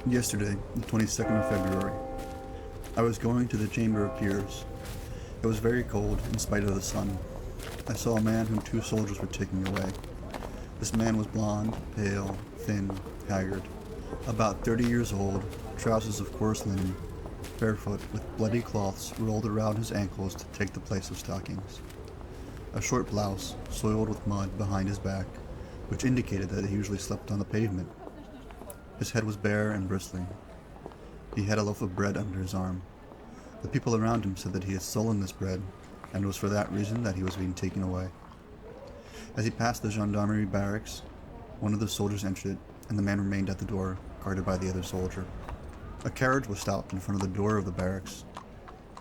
Yesterday, the 22nd of February, I was going to the Chamber of Peers. It was very cold in spite of the sun. I saw a man whom two soldiers were taking away. This man was blond, pale, thin, haggard, about 30 years old, trousers of coarse linen, barefoot with bloody cloths rolled around his ankles to take the place of stockings. A short blouse, soiled with mud behind his back, which indicated that he usually slept on the pavement. His head was bare and bristling. He had a loaf of bread under his arm. The people around him said that he had stolen this bread, and it was for that reason that he was being taken away. As he passed the gendarmerie barracks, one of the soldiers entered it, and the man remained at the door, guarded by the other soldier. A carriage was stopped in front of the door of the barracks.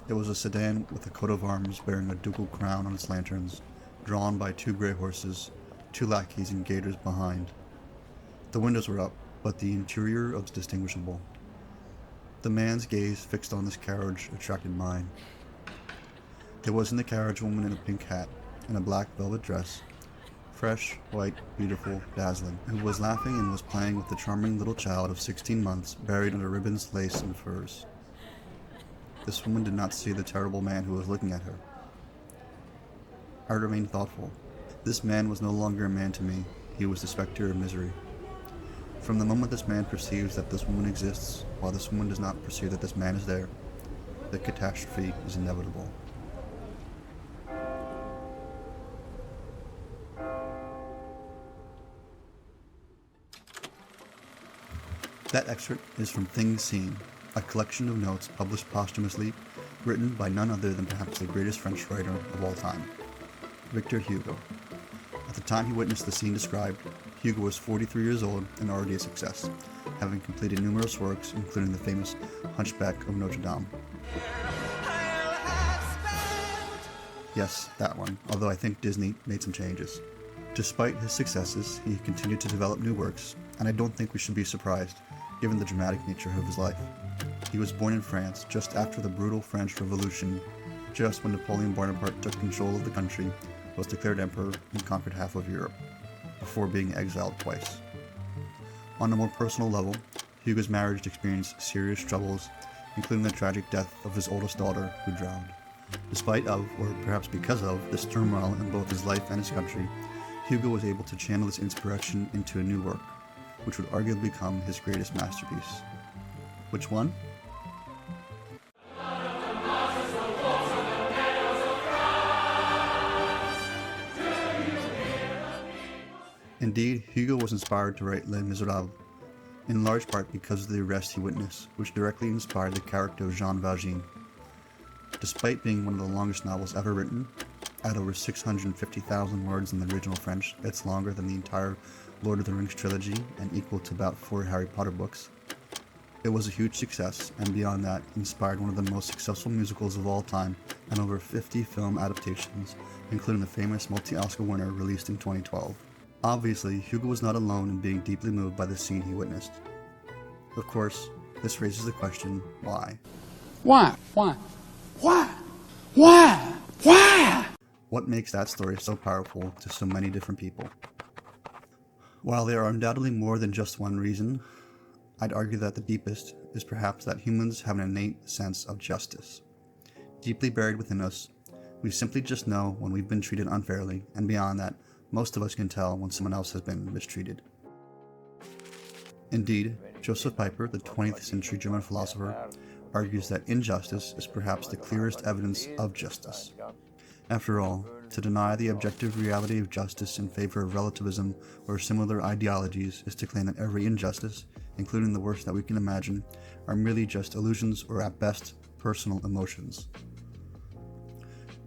It was a sedan with a coat of arms bearing a ducal crown on its lanterns, drawn by two gray horses, two lackeys in gaiters behind. The windows were up, but the interior was distinguishable. The man's gaze fixed on this carriage attracted mine. There was in the carriage a woman in a pink hat and a black velvet dress, fresh, white, beautiful, dazzling, who was laughing and was playing with the charming little child of 16 months buried under ribbons, lace, and furs. This woman did not see the terrible man who was looking at her. I remained thoughtful. This man was no longer a man to me. He was the specter of misery. From the moment this man perceives that this woman exists, while this woman does not perceive that this man is there, the catastrophe is inevitable. That excerpt is from Things Seen, a collection of notes published posthumously, written by none other than perhaps the greatest French writer of all time, Victor Hugo. At the time he witnessed the scene described, Hugo was 43 years old and already a success, having completed numerous works, including the famous Hunchback of Notre Dame. Yes, that one, although I think Disney made some changes. Despite his successes, he continued to develop new works, and I don't think we should be surprised, given the dramatic nature of his life. He was born in France just after the brutal French Revolution, just when Napoleon Bonaparte took control of the country, was declared emperor, and conquered half of Europe, before being exiled twice. On a more personal level, Hugo's marriage experienced serious troubles, including the tragic death of his oldest daughter, who drowned. Despite of, or perhaps because of, this turmoil in both his life and his country, Hugo was able to channel this inspiration into a new work, which would arguably become his greatest masterpiece. Which one? Indeed, Hugo was inspired to write Les Miserables, in large part because of the arrest he witnessed, which directly inspired the character of Jean Valjean. Despite being one of the longest novels ever written, at over 650,000 words in the original French, it's longer than the entire Lord of the Rings trilogy and equal to about 4 Harry Potter books. It was a huge success, and beyond that, inspired one of the most successful musicals of all time and over 50 film adaptations, including the famous multi-Oscar winner released in 2012. Obviously, Hugo was not alone in being deeply moved by the scene he witnessed. Of course, this raises the question, why? Why? Why? Why? Why? Why? What makes that story so powerful to so many different people? While there are undoubtedly more than just one reason, I'd argue that the deepest is perhaps that humans have an innate sense of justice. Deeply buried within us, we simply just know when we've been treated unfairly, and beyond that, most of us can tell when someone else has been mistreated. Indeed, Joseph Piper, the 20th century German philosopher, argues that injustice is perhaps the clearest evidence of justice. After all, to deny the objective reality of justice in favor of relativism or similar ideologies is to claim that every injustice, including the worst that we can imagine, are merely just illusions or at best, personal emotions.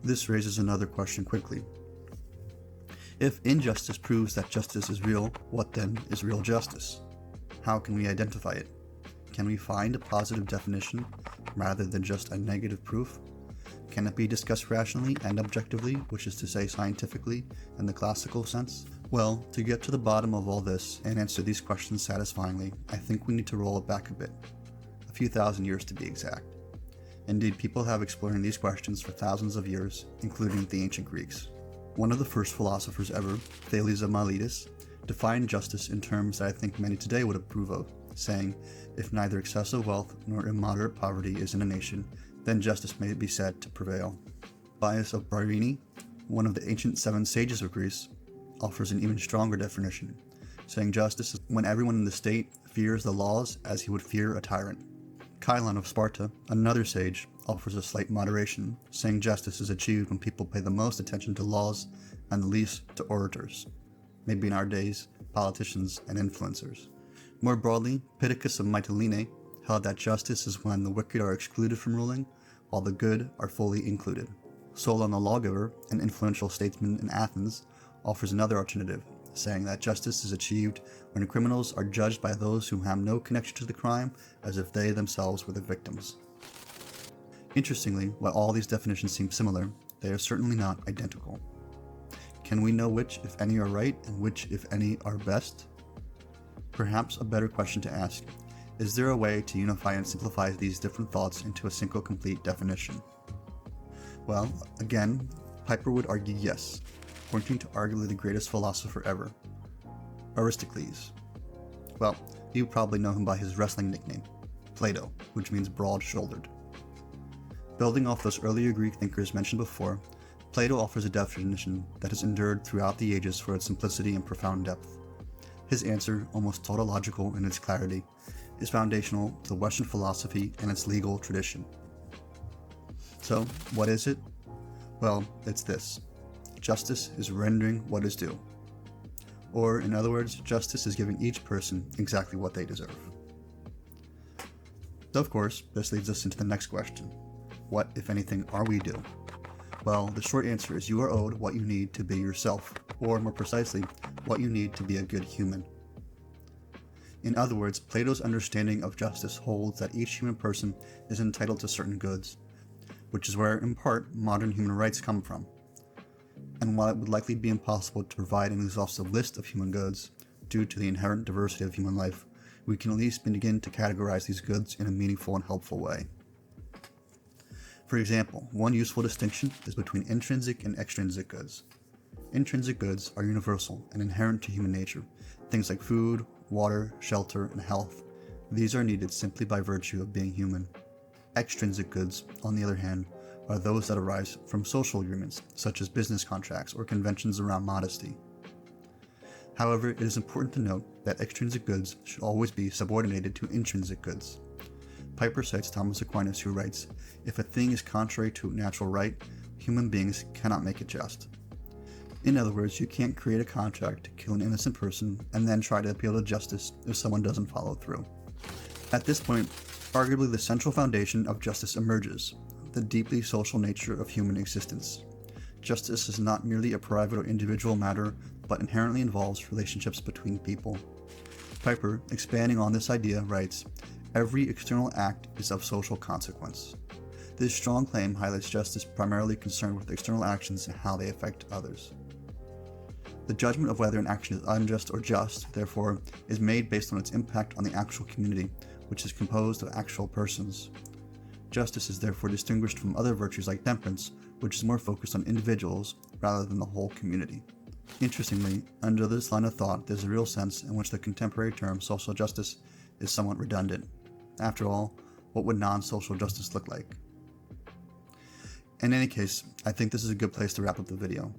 This raises another question quickly. If injustice proves that justice is real, what then is real justice? How can we identify it? Can we find a positive definition rather than just a negative proof? Can it be discussed rationally and objectively, which is to say scientifically, in the classical sense? Well, to get to the bottom of all this and answer these questions satisfyingly, I think we need to roll it back a bit. A few thousand years to be exact. Indeed, people have exploring these questions for thousands of years, including the ancient Greeks. One of the first philosophers ever, Thales of Miletus, defined justice in terms that I think many today would approve of, saying, if neither excessive wealth nor immoderate poverty is in a nation, then justice may be said to prevail. Bias of Barini, one of the ancient 7 sages of Greece, offers an even stronger definition, saying justice is when everyone in the state fears the laws as he would fear a tyrant. Chilon of Sparta, another sage, offers a slight moderation, saying justice is achieved when people pay the most attention to laws and the least to orators, maybe in our days, politicians and influencers. More broadly, Pittacus of Mytilene held that justice is when the wicked are excluded from ruling, while the good are fully included. Solon the lawgiver, an influential statesman in Athens, offers another alternative, saying that justice is achieved when criminals are judged by those who have no connection to the crime as if they themselves were the victims. Interestingly, while all these definitions seem similar, they are certainly not identical. Can we know which, if any, are right and which, if any, are best? Perhaps a better question to ask, is there a way to unify and simplify these different thoughts into a single complete definition? Well, again, Piper would argue yes, pointing to arguably the greatest philosopher ever, Aristocles. Well, you probably know him by his wrestling nickname, Plato, which means broad-shouldered. Building off those earlier Greek thinkers mentioned before, Plato offers a definition that has endured throughout the ages for its simplicity and profound depth. His answer, almost tautological in its clarity, is foundational to Western philosophy and its legal tradition. So, what is it? Well, it's this. Justice is rendering what is due. Or, in other words, justice is giving each person exactly what they deserve. So, of course, this leads us into the next question. What, if anything, are we due? Well, the short answer is you are owed what you need to be yourself, or more precisely, what you need to be a good human. In other words, Plato's understanding of justice holds that each human person is entitled to certain goods, which is where, in part, modern human rights come from. And while it would likely be impossible to provide an exhaustive list of human goods, due to the inherent diversity of human life, we can at least begin to categorize these goods in a meaningful and helpful way. For example, one useful distinction is between intrinsic and extrinsic goods. Intrinsic goods are universal and inherent to human nature, things like food, water, shelter, and health. These are needed simply by virtue of being human. Extrinsic goods, on the other hand, are those that arise from social agreements, such as business contracts or conventions around modesty. However, it is important to note that extrinsic goods should always be subordinated to intrinsic goods. Piper cites Thomas Aquinas, who writes, "If a thing is contrary to natural right, human beings cannot make it just." In other words, you can't create a contract to kill an innocent person and then try to appeal to justice if someone doesn't follow through. At this point, arguably the central foundation of justice emerges, the deeply social nature of human existence. Justice is not merely a private or individual matter, but inherently involves relationships between people. Piper, expanding on this idea, writes, "Every external act is of social consequence." This strong claim highlights justice primarily concerned with external actions and how they affect others. The judgment of whether an action is unjust or just, therefore, is made based on its impact on the actual community, which is composed of actual persons. Justice is therefore distinguished from other virtues like temperance, which is more focused on individuals rather than the whole community. Interestingly, under this line of thought, there's a real sense in which the contemporary term social justice is somewhat redundant. After all, what would non-social justice look like? In any case, I think this is a good place to wrap up the video.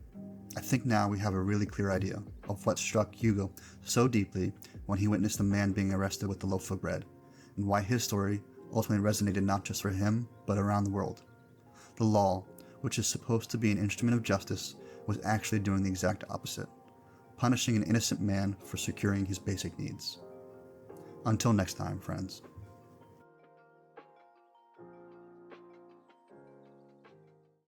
I think now we have a really clear idea of what struck Hugo so deeply when he witnessed the man being arrested with the loaf of bread, and why his story ultimately resonated not just for him, but around the world. The law, which is supposed to be an instrument of justice, was actually doing the exact opposite, punishing an innocent man for securing his basic needs. Until next time, friends.